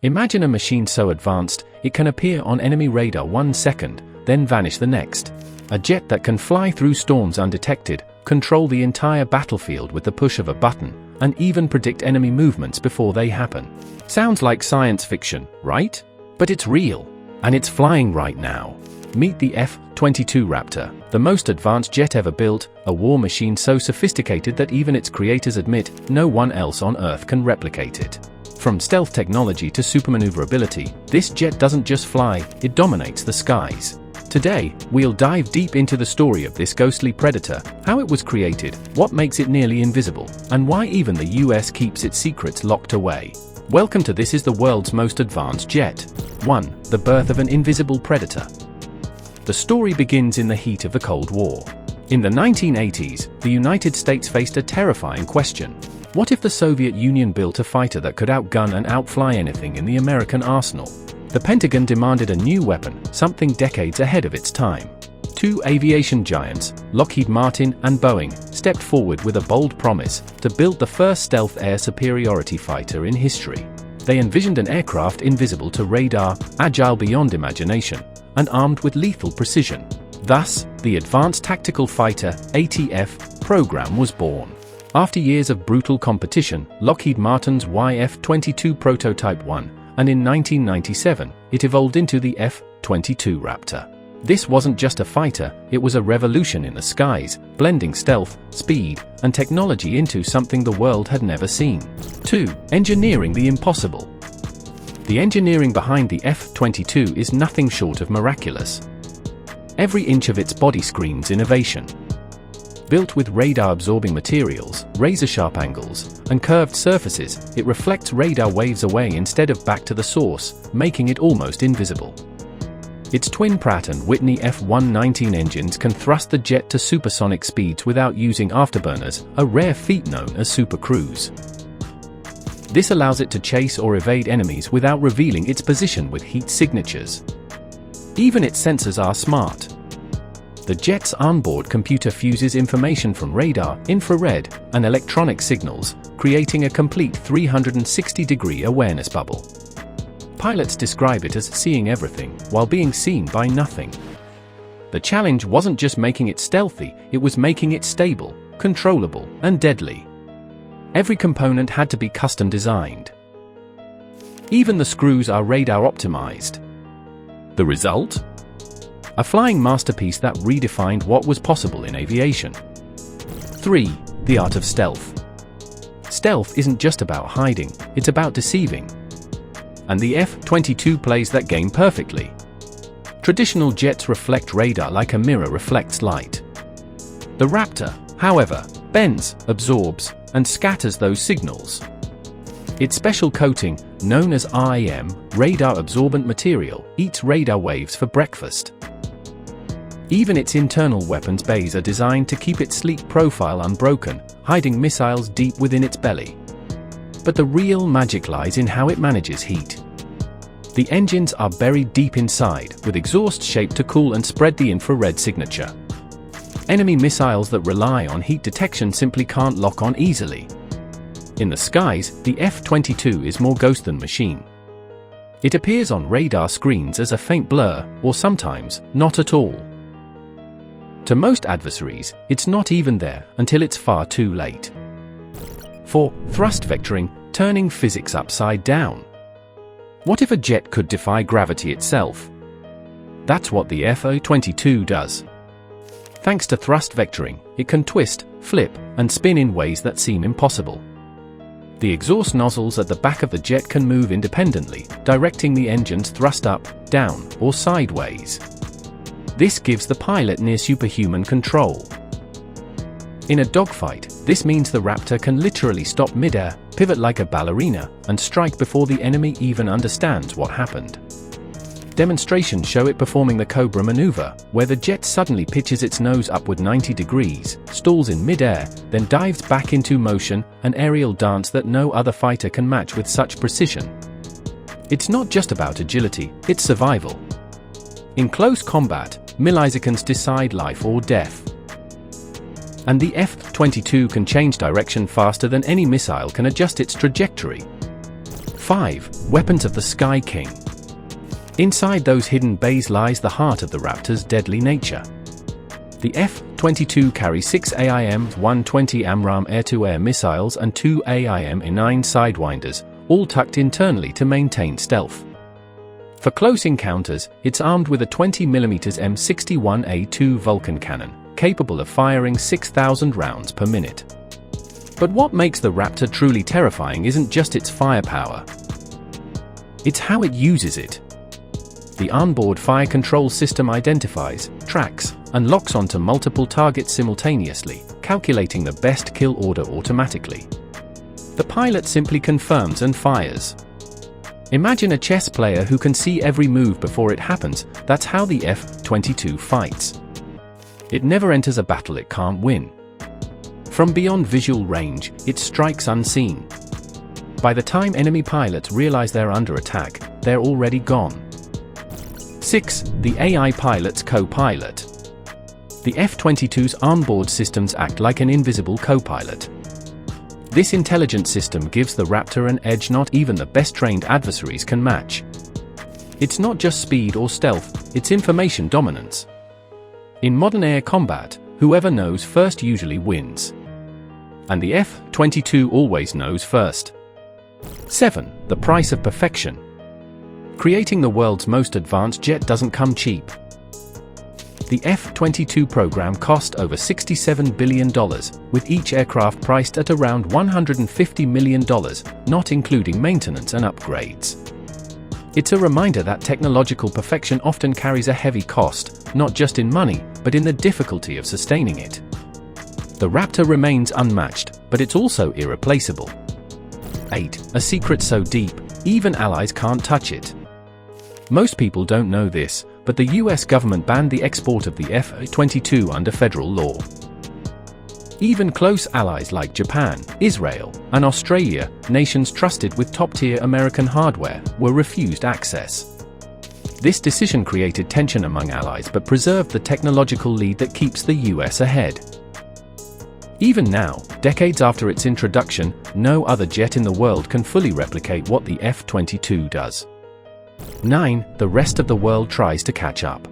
Imagine a machine so advanced, it can appear on enemy radar 1 second, then vanish the next. A jet that can fly through storms undetected, control the entire battlefield with the push of a button, and even predict enemy movements before they happen. Sounds like science fiction, right? But it's real. And it's flying right now. Meet the F-22 Raptor, the most advanced jet ever built, a war machine so sophisticated that even its creators admit no one else on Earth can replicate it. From stealth technology to supermaneuverability, this jet doesn't just fly, it dominates the skies. Today, we'll dive deep into the story of this ghostly predator, how it was created, what makes it nearly invisible, and why even the US keeps its secrets locked away. Welcome to This is the World's Most Advanced Jet. 1. The birth of an invisible predator. The story begins in the heat of the Cold War. In the 1980s, the United States faced a terrifying question. What if the Soviet Union built a fighter that could outgun and outfly anything in the American arsenal? The Pentagon demanded a new weapon, something decades ahead of its time. Two aviation giants, Lockheed Martin and Boeing, stepped forward with a bold promise to build the first stealth air superiority fighter in history. They envisioned an aircraft invisible to radar, agile beyond imagination, and armed with lethal precision. Thus, the Advanced Tactical Fighter (ATF) program was born. After years of brutal competition, Lockheed Martin's YF-22 prototype won, and in 1997, it evolved into the F-22 Raptor. This wasn't just a fighter, it was a revolution in the skies, blending stealth, speed, and technology into something the world had never seen. 2. Engineering the impossible. The engineering behind the F-22 is nothing short of miraculous. Every inch of its body screams innovation. Built with radar-absorbing materials, razor-sharp angles, and curved surfaces, it reflects radar waves away instead of back to the source, making it almost invisible. Its twin Pratt & Whitney F-119 engines can thrust the jet to supersonic speeds without using afterburners, a rare feat known as supercruise. This allows it to chase or evade enemies without revealing its position with heat signatures. Even its sensors are smart. The jet's onboard computer fuses information from radar, infrared, and electronic signals, creating a complete 360-degree awareness bubble. Pilots describe it as seeing everything, while being seen by nothing. The challenge wasn't just making it stealthy, it was making it stable, controllable, and deadly. Every component had to be custom designed. Even the screws are radar optimized. The result? A flying masterpiece that redefined what was possible in aviation. 3. The art of stealth. Stealth isn't just about hiding, it's about deceiving. And the F-22 plays that game perfectly. Traditional jets reflect radar like a mirror reflects light. The Raptor, however, bends, absorbs, and scatters those signals. Its special coating, known as RAM, radar absorbent material, eats radar waves for breakfast. Even its internal weapons bays are designed to keep its sleek profile unbroken, hiding missiles deep within its belly. But the real magic lies in how it manages heat. The engines are buried deep inside, with exhaust shaped to cool and spread the infrared signature. Enemy missiles that rely on heat detection simply can't lock on easily. In the skies, the F-22 is more ghost than machine. It appears on radar screens as a faint blur, or sometimes, not at all. To most adversaries, it's not even there until it's far too late. 4. Thrust vectoring, turning physics upside down. What if a jet could defy gravity itself? That's what the F-22 does. Thanks to thrust vectoring, it can twist, flip, and spin in ways that seem impossible. The exhaust nozzles at the back of the jet can move independently, directing the engine's thrust up, down, or sideways. This gives the pilot near superhuman control. In a dogfight, this means the Raptor can literally stop mid-air, pivot like a ballerina, and strike before the enemy even understands what happened. Demonstrations show it performing the Cobra maneuver, where the jet suddenly pitches its nose upward 90 degrees, stalls in mid-air, then dives back into motion, an aerial dance that no other fighter can match with such precision. It's not just about agility, it's survival. In close combat, milliseconds decide life or death. And the F-22 can change direction faster than any missile can adjust its trajectory. 5. Weapons of the Sky King. Inside those hidden bays lies the heart of the Raptor's deadly nature. The F-22 carries 6 AIM-120 AMRAAM air-to-air missiles and 2 AIM-9 Sidewinders, all tucked internally to maintain stealth. For close encounters, it's armed with a 20mm M61A2 Vulcan cannon, capable of firing 6,000 rounds per minute. But what makes the Raptor truly terrifying isn't just its firepower. It's how it uses it. The onboard fire control system identifies, tracks, and locks onto multiple targets simultaneously, calculating the best kill order automatically. The pilot simply confirms and fires. Imagine a chess player who can see every move before it happens. That's how the F-22 fights. It never enters a battle it can't win. From beyond visual range, it strikes unseen. By the time enemy pilots realize they're under attack, they're already gone. 6. The AI pilot's co-pilot. The F-22's onboard systems act like an invisible co-pilot. This intelligent system gives the Raptor an edge not even the best-trained adversaries can match. It's not just speed or stealth, it's information dominance. In modern air combat, whoever knows first usually wins. And the F-22 always knows first. 7. The price of perfection. Creating the world's most advanced jet doesn't come cheap. The F-22 program cost over $67 billion, with each aircraft priced at around $150 million, not including maintenance and upgrades. It's a reminder that technological perfection often carries a heavy cost, not just in money, but in the difficulty of sustaining it. The Raptor remains unmatched, but it's also irreplaceable. 8. A secret so deep, even allies can't touch it. Most people don't know this, but the US government banned the export of the F-22 under federal law. Even close allies like Japan, Israel, and Australia, nations trusted with top-tier American hardware, were refused access. This decision created tension among allies but preserved the technological lead that keeps the US ahead. Even now, decades after its introduction, no other jet in the world can fully replicate what the F-22 does. 9. The rest of the world tries to catch up.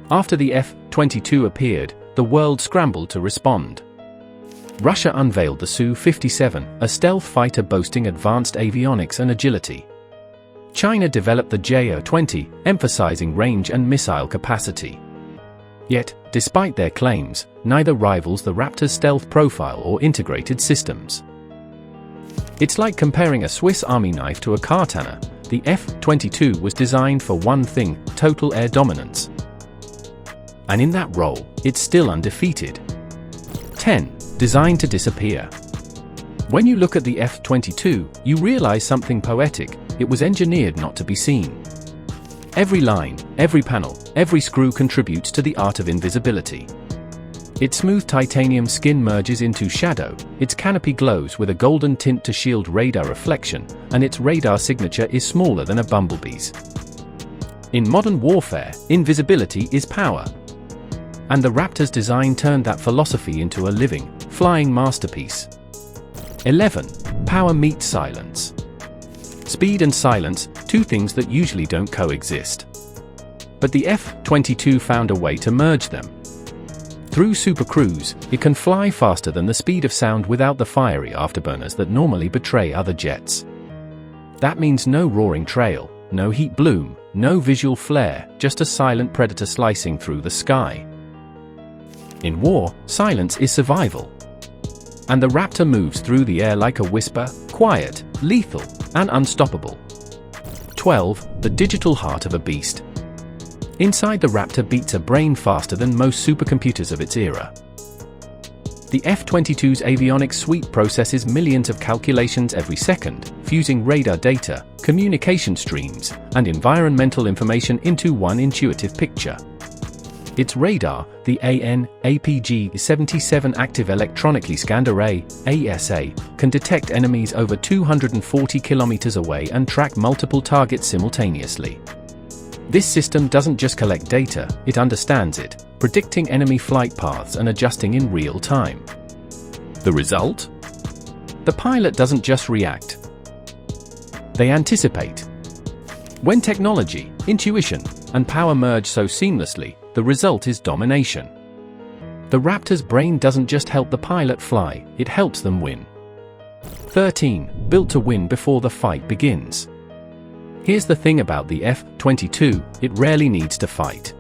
After the F-22 appeared, the world scrambled to respond. Russia unveiled the Su-57, a stealth fighter boasting advanced avionics and agility. China developed the Jo-20, emphasizing range and missile capacity. Yet, despite their claims, neither rivals the Raptor's stealth profile or integrated systems. It's like comparing a Swiss Army knife to a katana. The F-22 was designed for one thing: total air dominance. And in that role, it's still undefeated. 10. Designed to disappear. When you look at the F-22, you realize something poetic: it was engineered not to be seen. Every line, every panel, every screw contributes to the art of invisibility. Its smooth titanium skin merges into shadow, its canopy glows with a golden tint to shield radar reflection, and its radar signature is smaller than a bumblebee's. In modern warfare, invisibility is power. And the Raptor's design turned that philosophy into a living, flying masterpiece. 11. Power meets silence. Speed and silence, two things that usually don't coexist. But the F-22 found a way to merge them. Through supercruise, it can fly faster than the speed of sound without the fiery afterburners that normally betray other jets. That means no roaring trail, no heat bloom, no visual flare, just a silent predator slicing through the sky. In war, silence is survival. And the Raptor moves through the air like a whisper, quiet, lethal, and unstoppable. 12. The digital heart of a beast. Inside the Raptor beats a brain faster than most supercomputers of its era. The F-22's avionics suite processes millions of calculations every second, fusing radar data, communication streams, and environmental information into one intuitive picture. Its radar, the AN/APG-77 Active Electronically Scanned Array, ASA, can detect enemies over 240 kilometers away and track multiple targets simultaneously. This system doesn't just collect data, it understands it, predicting enemy flight paths and adjusting in real time. The result? The pilot doesn't just react. They anticipate. When technology, intuition, and power merge so seamlessly, the result is domination. The Raptor's brain doesn't just help the pilot fly, it helps them win. 13. Built to win before the fight begins. Here's the thing about the F-22, it rarely needs to fight.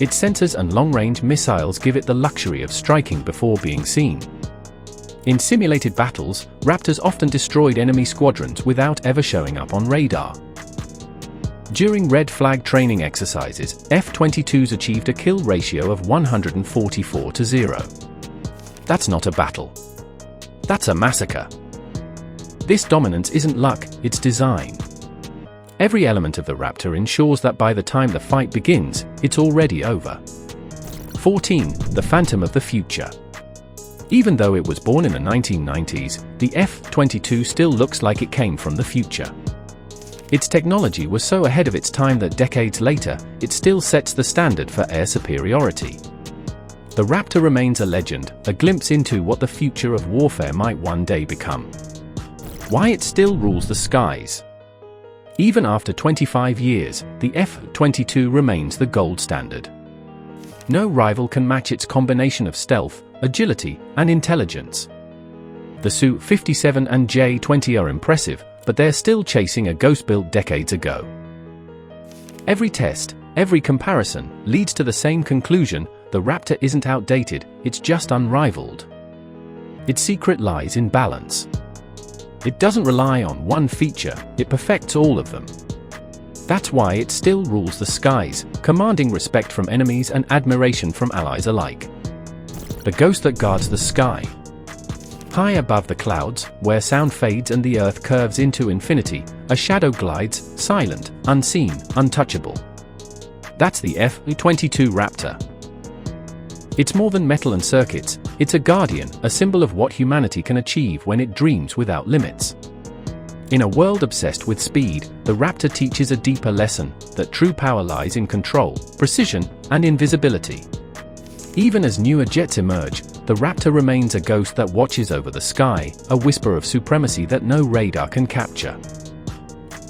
Its sensors and long-range missiles give it the luxury of striking before being seen. In simulated battles, Raptors often destroyed enemy squadrons without ever showing up on radar. During red flag training exercises, F-22s achieved a kill ratio of 144-0. That's not a battle. That's a massacre. This dominance isn't luck, it's design. Every element of the Raptor ensures that by the time the fight begins, it's already over. 14. The Phantom of the Future. Even though it was born in the 1990s, the F-22 still looks like it came from the future. Its technology was so ahead of its time that decades later, it still sets the standard for air superiority. The Raptor remains a legend, a glimpse into what the future of warfare might one day become. Why it still rules the skies. Even after 25 years, the F-22 remains the gold standard. No rival can match its combination of stealth, agility, and intelligence. The Su-57 and J-20 are impressive, but they're still chasing a ghost built decades ago. Every test, every comparison, leads to the same conclusion: the Raptor isn't outdated, it's just unrivaled. Its secret lies in balance. It doesn't rely on one feature, it perfects all of them. That's why it still rules the skies, commanding respect from enemies and admiration from allies alike. The ghost that guards the sky. High above the clouds, where sound fades and the earth curves into infinity, a shadow glides, silent, unseen, untouchable. That's the F-22 Raptor. It's more than metal and circuits, it's a guardian, a symbol of what humanity can achieve when it dreams without limits. In a world obsessed with speed, the Raptor teaches a deeper lesson, that true power lies in control, precision, and invisibility. Even as newer jets emerge, the Raptor remains a ghost that watches over the sky, a whisper of supremacy that no radar can capture.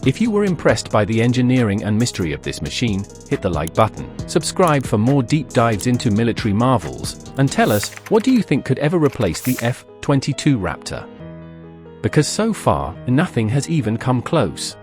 If you were impressed by the engineering and mystery of this machine, hit the like button, subscribe for more deep dives into military marvels, and tell us, what do you think could ever replace the F-22 Raptor? Because so far, nothing has even come close.